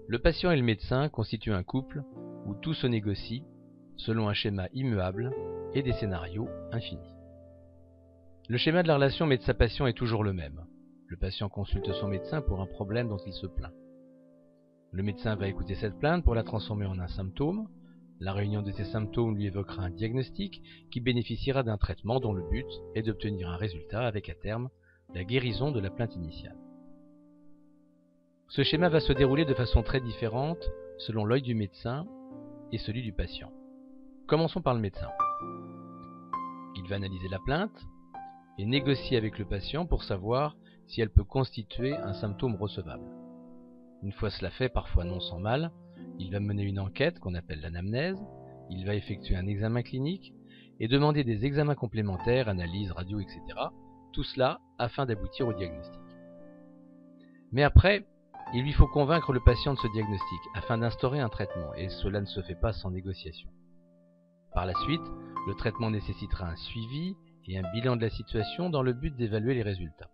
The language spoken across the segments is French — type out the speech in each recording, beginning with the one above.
Le patient et le médecin constituent un couple où tout se négocie selon un schéma immuable et des scénarios infinis. Le schéma de la relation médecin-patient est toujours le même. Le patient consulte son médecin pour un problème dont il se plaint. Le médecin va écouter cette plainte pour la transformer en un symptôme. La réunion de ces symptômes lui évoquera un diagnostic qui bénéficiera d'un traitement dont le but est d'obtenir un résultat avec à terme la guérison de la plainte initiale. Ce schéma va se dérouler de façon très différente selon l'œil du médecin et celui du patient. Commençons par le médecin. Il va analyser la plainte et négocier avec le patient pour savoir si elle peut constituer un symptôme recevable. Une fois cela fait, parfois non sans mal, il va mener une enquête qu'on appelle l'anamnèse, il va effectuer un examen clinique et demander des examens complémentaires, analyses, radio, etc. Tout cela afin d'aboutir au diagnostic. Mais après, il lui faut convaincre le patient de ce diagnostic afin d'instaurer un traitement, et cela ne se fait pas sans négociation. Par la suite, le traitement nécessitera un suivi et un bilan de la situation dans le but d'évaluer les résultats.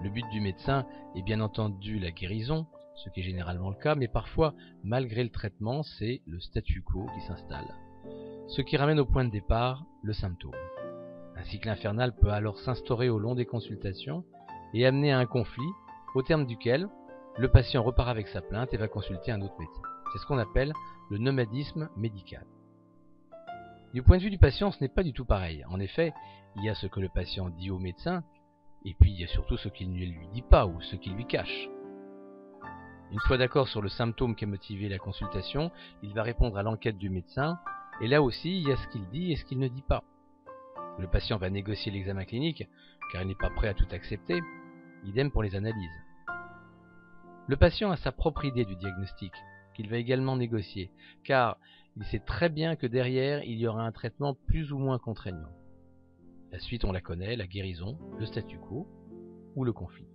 Le but du médecin est bien entendu la guérison, ce qui est généralement le cas, mais parfois, malgré le traitement, c'est le statu quo qui s'installe, ce qui ramène au point de départ le symptôme. Un cycle infernal peut alors s'instaurer au long des consultations et amener à un conflit, au terme duquel le patient repart avec sa plainte et va consulter un autre médecin. C'est ce qu'on appelle le nomadisme médical. Du point de vue du patient, ce n'est pas du tout pareil. En effet, il y a ce que le patient dit au médecin, et puis il y a surtout ce qu'il ne lui dit pas ou ce qu'il lui cache. Une fois d'accord sur le symptôme qui a motivé la consultation, il va répondre à l'enquête du médecin, et là aussi il y a ce qu'il dit et ce qu'il ne dit pas. Le patient va négocier l'examen clinique, car il n'est pas prêt à tout accepter, idem pour les analyses. Le patient a sa propre idée du diagnostic, qu'il va également négocier, car il sait très bien que derrière il y aura un traitement plus ou moins contraignant. La suite on la connaît, la guérison, le statu quo ou le conflit.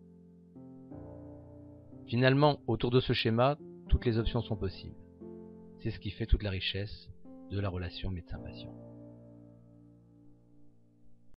Finalement, autour de ce schéma, toutes les options sont possibles. C'est ce qui fait toute la richesse de la relation médecin-patient.